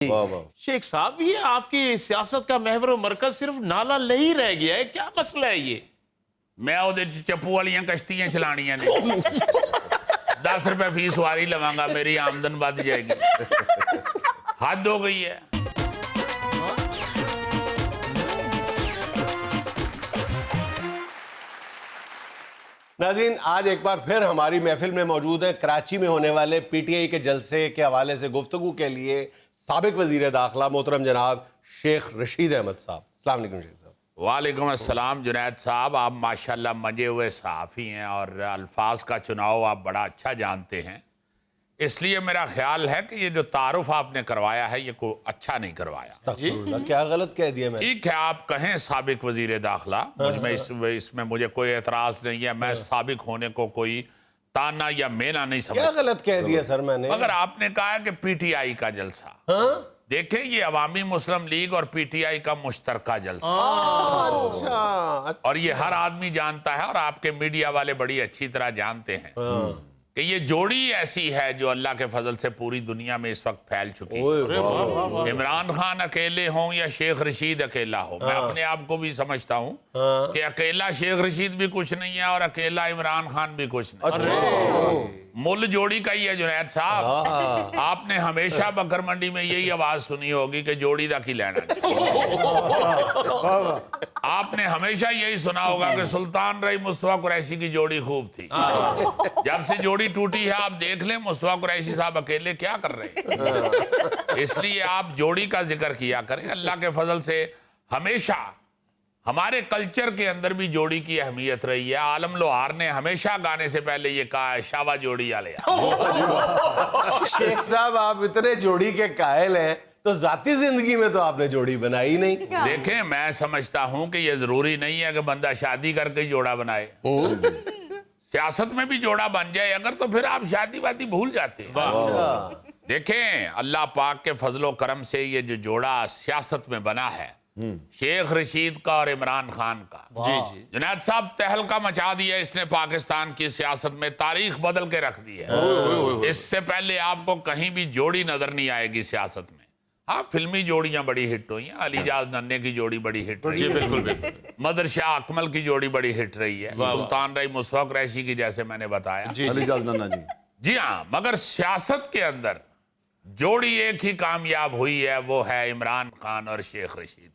शेख साहब, ये आपकी सियासत का महवर मरकज सिर्फ नाला नहीं रह गया है, क्या मसला है ये? मैं ਉਹਦੇ ਚ ਚੱਪੂ ਵਾਲੀਆਂ ਕਸ਼ਤੀਆਂ ਚਲਾਣੀਆਂ ਨੇ 10 रुपए फीस वारी लवांगा, मेरी आमदन बढ़ जाएगी। हद हो गई है। नाज़रीन, आज एक बार फिर हमारी महफिल में मौजूद है कराची में होने वाले पीटीआई के जलसे के हवाले से गुफ्तगू के लिए साबिक वज़ीर दाखिला मोहतरम जनाब शेख रशीद अहमद साहब। अस्सलाम वालेकुम शेख साहब। वालेकुम अस्सलाम जुनैद साहब, आप माशाल्लाह मजे हुए सहाफ़ी हैं और अल्फाज का चुनाव आप बड़ा अच्छा जानते हैं, इसलिए मेरा ख्याल है कि ये जो तारुफ आपने करवाया है ये को अच्छा नहीं करवाया। अस्तगफिरुल्लाह, क्या गलत कह दिया मैं? ठीक है, आप कहें साबिक वजीर दाखिला, मुझमें इसमें मुझे कोई एतराज नहीं है। मैं साबिक होने को कोई ताना या मेना नहीं क्या समझता। गलत कह दिया सर मैंने? मगर आपने कहा कि पीटीआई का जलसा, देखें ये अवामी मुस्लिम लीग और पीटीआई का मुश्तरका जलसा, अच्छा, और ये हर आदमी जानता है और आपके मीडिया वाले बड़ी अच्छी तरह जानते हैं कि ये जोड़ी ऐसी है जो अल्लाह के फजल से पूरी दुनिया में इस वक्त फैल चुकी है। इमरान खान अकेले हों या शेख रशीद अकेला हो, मैं अपने आप को भी समझता हूँ कि अकेला शेख रशीद भी कुछ नहीं है और अकेला इमरान खान भी कुछ नहीं। मुल जोड़ी का ही है जुनैद साहब। आपने हमेशा बकर मंडी में यही आवाज सुनी होगी कि जोड़ी दा की लेना। आपने हमेशा यही सुना होगा कि सुल्तान रही मुस्तफा कुरैशी की जोड़ी खूब थी। जब से जोड़ी टूटी है आप देख लें मुस्तफा कुरैशी साहब अकेले क्या कर रहे हैं। इसलिए आप जोड़ी का जिक्र किया करें। अल्लाह के फजल से हमेशा हमारे कल्चर के अंदर भी जोड़ी की अहमियत रही है। आलम लोहार ने हमेशा गाने से पहले ये कहा है, शाबा जोड़ी वाले। शेख साहब, आप इतने जोड़ी के कायल हैं तो जाती जिंदगी में तो आपने जोड़ी बनाई नहीं। देखें, मैं समझता हूं कि ये जरूरी नहीं है कि बंदा शादी करके ही जोड़ा बनाए। सियासत में भी जोड़ा बन जाए अगर तो फिर आप शादी वादी भूल जाते हैं। देखें, अल्लाह पाक के फजलो करम से ये जो जोड़ा सियासत में बना है, शेख रशीद का और इमरान खान का, जी जुनैद साहब तहलका मचा दिया इसने पाकिस्तान की सियासत में, तारीख बदल के रख दी है। इससे पहले आपको कहीं भी जोड़ी नजर नहीं आएगी सियासत में। हाँ, फिल्मी जोड़ियां बड़ी हिट हुई हैं। अलीजाज नन्हे की जोड़ी बड़ी हिट रही है, बिल्कुल। मदर शाह अकमल की जोड़ी बड़ी हिट रही है, सुल्तान रही मुस्तफा कुरैशी की, जैसे मैंने बताया, अलीजाज नन्हा जी। जी हाँ। मगर सियासत के अंदर जोड़ी एक ही कामयाब हुई है, वो है इमरान खान और शेख रशीद।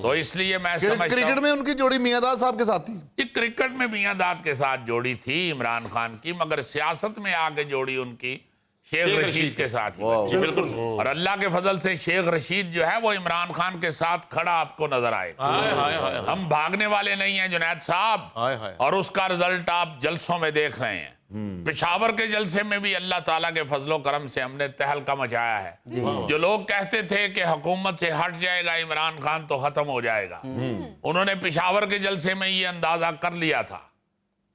तो इसलिए मैं समझता हूं क्रिकेट में उनकी जोड़ी मियांदाद साहब के साथ थी। क्रिकेट में मियांदाद के साथ जोड़ी थी इमरान खान की, मगर सियासत में आगे जोड़ी उनकी शेख रशीद के साथ ही। बिल्कुल। और अल्लाह के फजल से शेख रशीद जो है वो इमरान खान के साथ खड़ा आपको नजर आएगा। हम भागने वाले नहीं हैं जुनैद साहब, और उसका रिजल्ट आप जलसों में देख रहे हैं। पेशावर के जलसे में भी अल्लाह ताला के फजलो करम से हमने तहलका मचाया है। जो लोग कहते थे कि हुकूमत से हट जाएगा इमरान खान तो खत्म हो जाएगा, उन्होंने पेशावर के जलसे में ये अंदाजा कर लिया था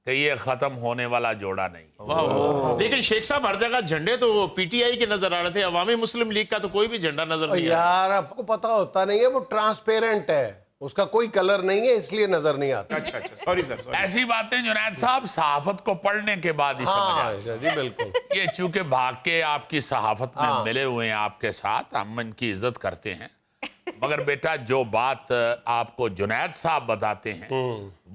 कि ये खत्म होने वाला जोड़ा नहीं। लेकिन शेख साहब, हर जगह झंडे तो पीटीआई के नजर आ रहे थे, अवामी मुस्लिम लीग का तो कोई भी झंडा नजर नहीं आया। यार, आपको पता होता नहीं है, वो ट्रांसपेरेंट है, उसका कोई कलर नहीं है, इसलिए नजर नहीं आता। अच्छा, सॉरी सर। ऐसी बातें जुनैद साहब सहाफत को पढ़ने के बाद ही समझ आए। जी बिल्कुल। ये चूंकि भाग के आपकी सहाफत में मिले हुए हैं आपके साथ, हम इनकी इज्जत करते हैं, मगर बेटा जो बात आपको जुनैद साहब बताते हैं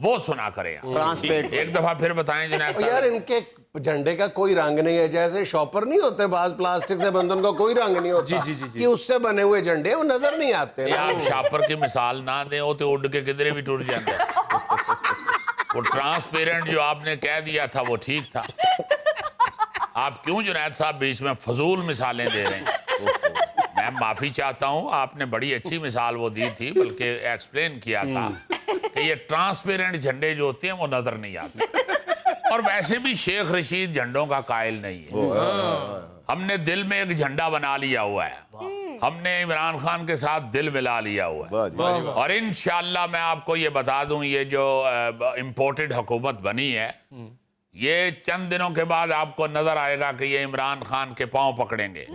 वो सुना करें। ट्रांसपेरेंट एक दफा फिर बताएं जुनैद साहब। यार, इनके झंडे का कोई रंग नहीं है, जैसे शॉपर नहीं होते बाज प्लास्टिक से बंधन का कोई रंग नहीं होता। जी। कि उससे बने हुए झंडे वो नजर नहीं आते ना। आप शापर की मिसाल ना दें, वो तो उड़ के किधरे भी टूट जाते हैं। वो ट्रांसपेरेंट जो आपने कह दिया था वो ठीक था। आप क्यों जुनैद साहब बीच में फजूल मिसालें दे रहे हैं? मैं माफी चाहता हूं, आपने बड़ी अच्छी मिसाल वो दी थी, बल्कि एक्सप्लेन किया था कि ये ट्रांसपेरेंट झंडे जो होते हैं वो नजर नहीं आते। और वैसे भी शेख रशीद झंडों का कायल नहीं है। हमने दिल में एक झंडा बना लिया हुआ है, हमने इमरान खान के साथ दिल मिला लिया हुआ है। और इंशाअल्लाह मैं आपको ये बता दूं, ये जो इम्पोर्टेड हुकूमत बनी है, ये चंद दिनों के बाद आपको नजर आएगा कि ये इमरान खान के पांव पकड़ेंगे,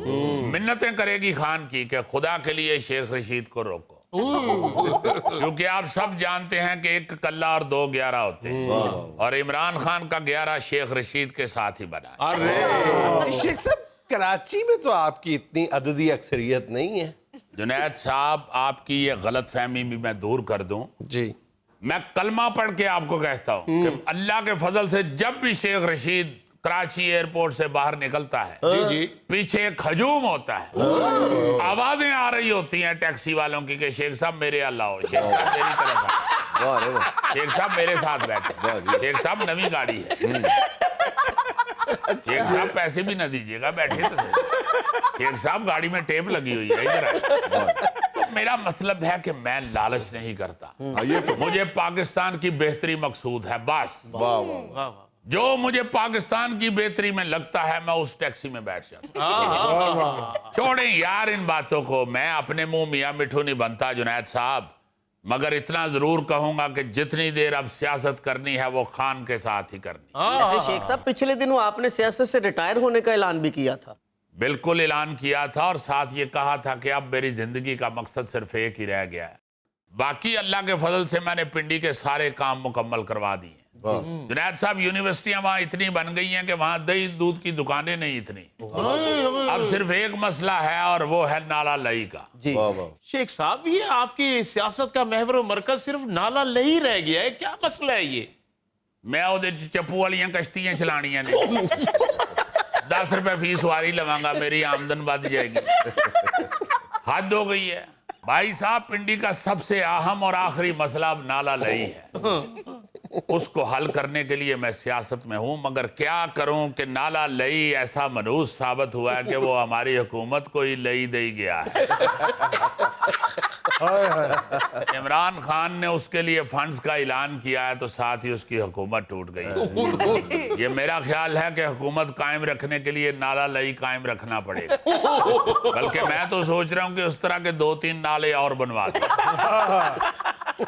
मिन्नतें करेगी खान की कि खुदा के लिए शेख रशीद को रोको। क्योंकि आप सब जानते हैं कि एक कल्ला और दो 11 होते हैं, और इमरान खान का 11 शेख रशीद के साथ ही बना है। शेख साहब, कराची में तो आपकी इतनी अददी अक्सरियत नहीं है। जुनैद साहब, आपकी ये गलत फहमी भी मैं दूर कर दूं। जी। मैं कलमा पढ़ के आपको कहता हूं कि अल्लाह के फजल से जब भी शेख रशीद कराची एयरपोर्ट से बाहर निकलता है, जी जी, पीछे एक हजूम होता है, आवाजें आ रही होती हैं टैक्सी वालों की कि शेख साहब मेरे अल्लाह हो, शेख साहब मेरी तरफ आओ, वाह रे वाह। शेख साहब मेरे साथ बैठे, शेख साहब नवी गाड़ी है, शेख साहब पैसे भी न दीजिएगा, बैठे तो सही। शेख साहब गाड़ी में टेप लगी हुई है, इधर आए। तो मेरा मतलब है कि मैं लालच नहीं करता, ये तो मुझे पाकिस्तान की बेहतरी मकसूद है, बस। वाह वाह। वाह वाह, जो मुझे पाकिस्तान की बेहतरी में लगता है मैं उस टैक्सी में बैठ जाता हूं। छोड़ें यार इन बातों को, मैं अपने मुंह मियां मिठू नहीं बनता जुनैद साहब, मगर इतना जरूर कहूंगा कि जितनी देर अब सियासत करनी है वो खान के साथ ही करनी। वैसे शेख साहब, पिछले दिनों आपने सियासत से रिटायर होने का ऐलान भी किया था। बिल्कुल ऐलान किया था, और साथ ये कहा था कि अब मेरी जिंदगी का मकसद सिर्फ एक ही रह गया है, बाकी अल्लाह के फजल से मैंने पिंडी के सारे काम मुकम्मल करवा दिए। जुनैद साहब, यूनिवर्सिटियां वहां इतनी बन गई हैं कि वहां दही दूध की दुकानें नहीं इतनी। अब सिर्फ एक मसला है और वो है नाला लई का। जी। वाह वाह। शेख साहब, ये आपकी सियासत का महवर मरकज सिर्फ नाला लही रह गया है, क्या मसला है ये? मैं ਉਹਦੇ ਚ ਚੱਪੂ ਵਾਲੀਆਂ ਕਸ਼ਤੀਆਂ ਚਲਾਣੀਆਂ ਨੇ। 10 रुपए फीस वारी लवांगा, मेरी आमदन बढ़ जाएगी। हद हो गई है भाई साहब। पिंडी का सबसे अहम और आखिरी मसला अब नाला लई है, उसको हल करने के लिए मैं सियासत में हूं, मगर क्या करूं कि नाला लई ऐसा मनहूस साबित हुआ है कि वो हमारी हुकूमत को ही लई दे गया है। इमरान खान ने उसके लिए फंड्स का ऐलान किया है तो साथ ही उसकी हुकूमत टूट गई है। ये मेरा ख्याल है कि हुकूमत कायम रखने के लिए नाला लई कायम रखना पड़ेगा, बल्कि मैं तो सोच रहा हूं कि उस तरह के 2-3 नाले और बनवा दूं।